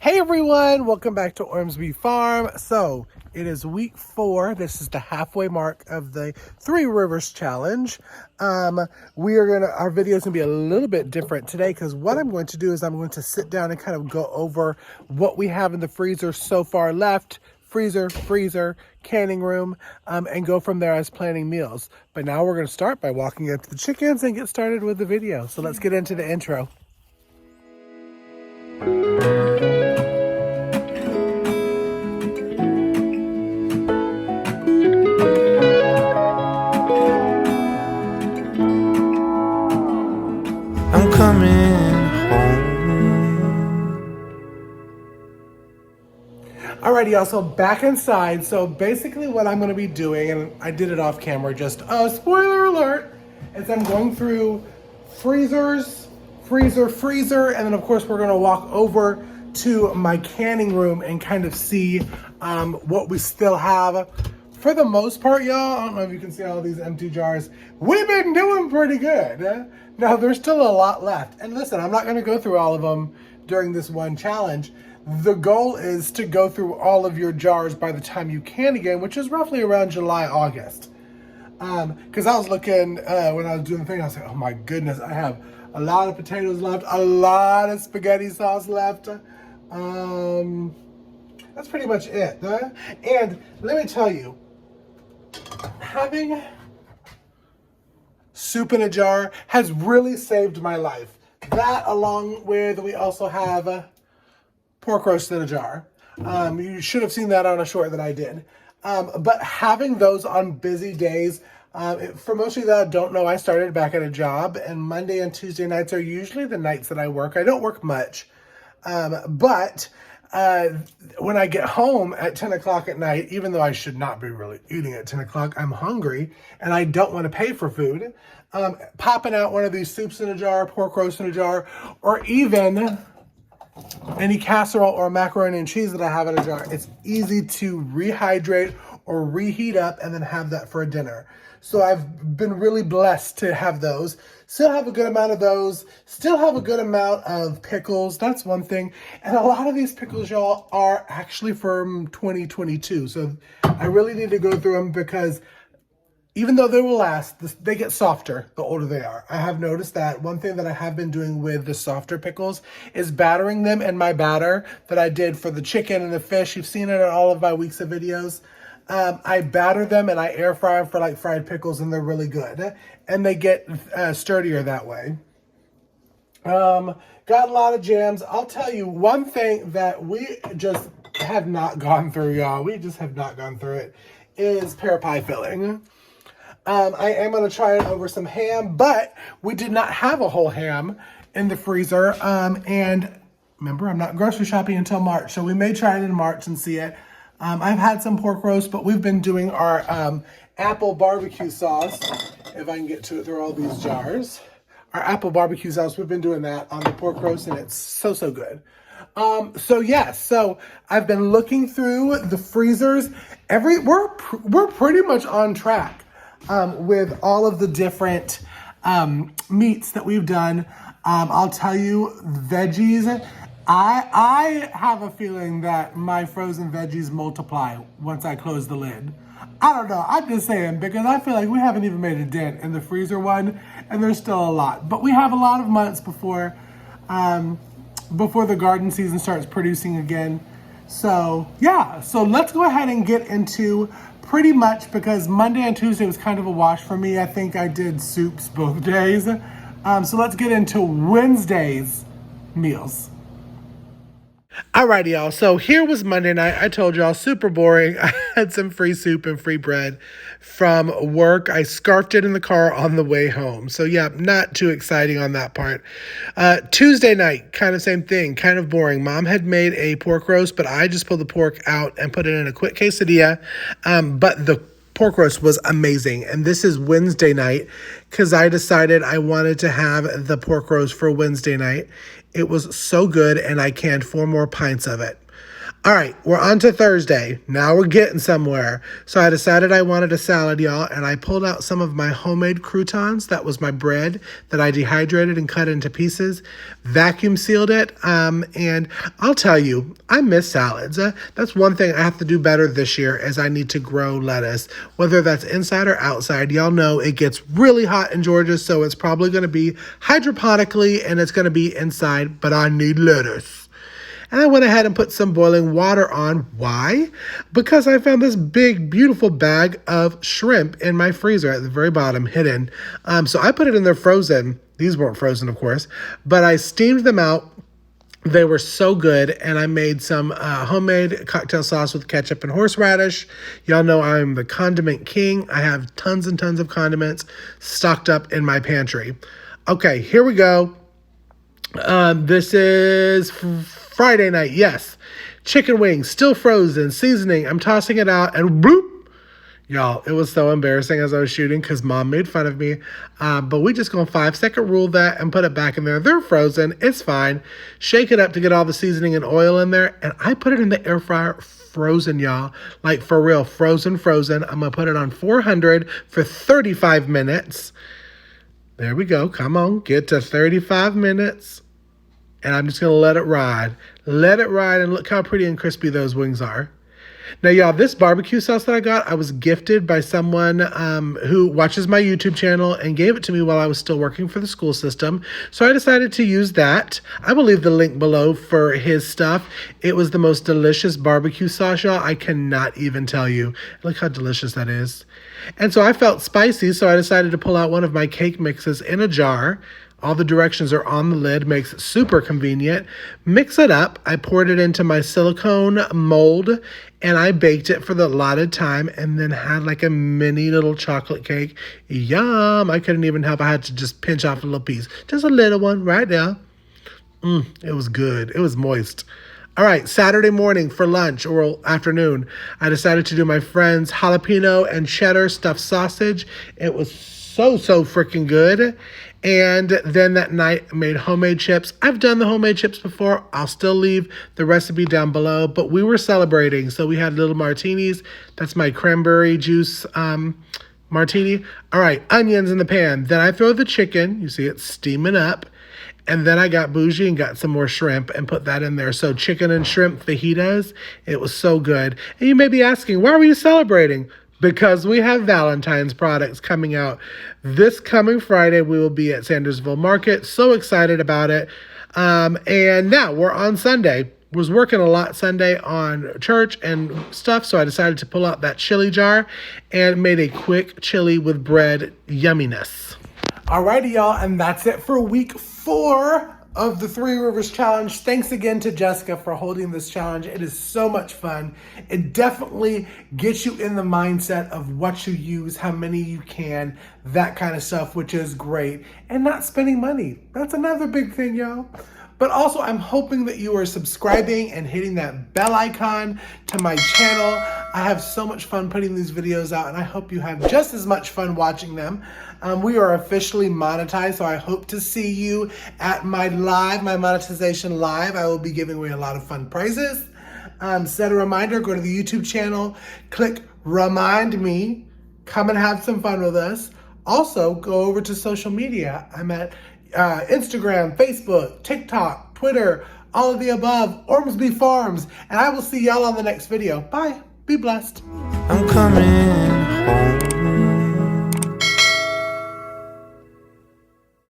Hey everyone, welcome back to Ormsby Farm. So it is week 4. This is the halfway mark of the Three Rivers Challenge. Our video is gonna be a little bit different today because what I'm going to do is I'm going to sit down and kind of go over what we have in the freezer so far left. Freezer, canning room, and go from there as planning meals. But now we're gonna start by walking up to the chickens and get started with the video. So let's get into the intro. I'm coming home. Alrighty, y'all, so back inside. So basically what I'm gonna be doing, and I did it off camera, just spoiler alert, is I'm going through freezers, freezer, and then of course we're gonna walk over to my canning room and kind of see what we still have. For the most part, y'all, I don't know if you can see all these empty jars. We've been doing pretty good. Now, there's still a lot left. And listen, I'm not gonna go through all of them during this one challenge. The goal is to go through all of your jars by the time you can again, which is roughly around July, August. Because I was looking, when I was doing the thing, I was like, oh my goodness, I have a lot of potatoes left, a lot of spaghetti sauce left. That's pretty much it. And let me tell you, having soup in a jar has really saved my life. That, along with, we also have pork roast in a jar. You should have seen that on a short that I did. But having those on busy days, for most of you that don't know, I started back at a job, and Monday and Tuesday nights are usually the nights that I work. I don't work much, but when I get home at 10 o'clock at night, even though I should not be really eating at 10 o'clock, I'm hungry and I don't want to pay for food. Popping out one of these soups in a jar, pork roast in a jar, or even any casserole or macaroni and cheese that I have in a jar. It's easy to rehydrate or reheat up and then have that for a dinner. So I've been really blessed to have those. Still have a good amount of those. Still have a good amount of pickles. That's one thing. And a lot of these pickles, y'all, are actually from 2022. So I really need to go through them because even though they will last, they get softer the older they are. I have noticed that. One thing that I have been doing with the softer pickles is battering them in my batter that I did for the chicken and the fish. You've seen it in all of my weeks of videos. I batter them and I air fry them for like fried pickles, and they're really good. And they get sturdier that way. Got a lot of jams. I'll tell you one thing that we just have not gone through, y'all. We just have not gone through it, is pear pie filling. I am going to try it over some ham, but we did not have a whole ham in the freezer. And remember, I'm not grocery shopping until March, so we may try it in March and see it. I've had some pork roast, but we've been doing our apple barbecue sauce. If I can get to it through all these jars. Our apple barbecue sauce, we've been doing that on the pork roast, and it's so good. So I've been looking through the freezers. We're pretty much on track with all of the different meats that we've done. I'll tell you, veggies, I have a feeling that my frozen veggies multiply once I close the lid. I don't know, I'm just saying, because I feel like we haven't even made a dent in the freezer one, and there's still a lot. But we have a lot of months before the garden season starts producing again. So yeah, so let's go ahead and get into pretty much, because Monday and Tuesday was kind of a wash for me. I think I did soups both days. So let's get into Wednesday's meals. Alrighty, y'all. So here was Monday night. I told y'all, super boring. I had some free soup and free bread from work. I scarfed it in the car on the way home. So yeah, not too exciting on that part. Tuesday night, kind of same thing, kind of boring. Mom had made a pork roast, but I just pulled the pork out and put it in a quick quesadilla. But the pork roast was amazing. And this is Wednesday night because I decided I wanted to have the pork roast for Wednesday night. It was so good, and I canned 4 more pints of it. All right, we're on to Thursday. Now we're getting somewhere. So I decided I wanted a salad, y'all, and I pulled out some of my homemade croutons. That was my bread that I dehydrated and cut into pieces, vacuum sealed it, and I'll tell you, I miss salads. That's one thing I have to do better this year is I need to grow lettuce, whether that's inside or outside. Y'all know it gets really hot in Georgia, so it's probably going to be hydroponically and it's going to be inside, but I need lettuce. And I went ahead and put some boiling water on. Why? Because I found this big, beautiful bag of shrimp in my freezer at the very bottom, hidden. So I put it in there frozen. These weren't frozen, of course, but I steamed them out. They were so good, and I made some homemade cocktail sauce with ketchup and horseradish. Y'all know I'm the condiment king. I have tons and tons of condiments stocked up in my pantry. Okay, here we go. This is Friday night, yes. Chicken wings, still frozen, seasoning. I'm tossing it out, and bloop. Y'all, it was so embarrassing as I was shooting because Mom made fun of me. But we just gonna 5-second rule that and put it back in there. They're frozen. It's fine. Shake it up to get all the seasoning and oil in there. And I put it in the air fryer frozen, y'all. Like, for real, frozen. I'm gonna put it on 400 for 35 minutes. There we go. Come on, get to 35 minutes. And I'm just going to let it ride. Let it ride, and look how pretty and crispy those wings are. Now, y'all, this barbecue sauce that I got, I was gifted by someone who watches my YouTube channel and gave it to me while I was still working for the school system. So I decided to use that. I will leave the link below for his stuff. It was the most delicious barbecue sauce, y'all. I cannot even tell you. Look how delicious that is. And so I felt spicy, so I decided to pull out one of my cake mixes in a jar. All the directions are on the lid, makes it super convenient. Mix it up. I poured it into my silicone mold, and I baked it for the allotted time, and then had like a mini little chocolate cake. Yum! I couldn't even help. I had to just pinch off a little piece. Just a little one right there. It was good. It was moist. All right, Saturday morning for lunch or afternoon, I decided to do my friend's jalapeno and cheddar stuffed sausage. It was so freaking good. And then that night I made homemade chips. I've done the homemade chips before. I'll still leave the recipe down below, but we were celebrating. So we had little martinis. That's my cranberry juice martini. All right, onions in the pan. Then I throw the chicken. You see it steaming up. And then I got bougie and got some more shrimp and put that in there. So chicken and shrimp fajitas. It was so good. And you may be asking, why were you celebrating? Because we have Valentine's products coming out. This coming Friday, we will be at Sandersville Market. So excited about it. And now we're on Sunday. Was working a lot Sunday on church and stuff, so I decided to pull out that chili jar and made a quick chili with bread yumminess. Alrighty, y'all, and that's it for week 4 of the Three Rivers Challenge. Thanks again to Jessica for holding this challenge. It is so much fun. It definitely gets you in the mindset of what you use, how many you can, that kind of stuff, which is great. And not spending money. That's another big thing, y'all. But also, I'm hoping that you are subscribing and hitting that bell icon to my channel. I have so much fun putting these videos out, and I hope you have just as much fun watching them. We are officially monetized, so I hope to see you at my monetization live. I will be giving away a lot of fun prizes. Set a reminder, go to the YouTube channel, click Remind Me, come and have some fun with us. Also, go over to social media. I'm at Instagram, Facebook, TikTok, Twitter, all of the above, Ormsby Farms, and I will see y'all on the next video. Bye. Be blessed. I'm coming home.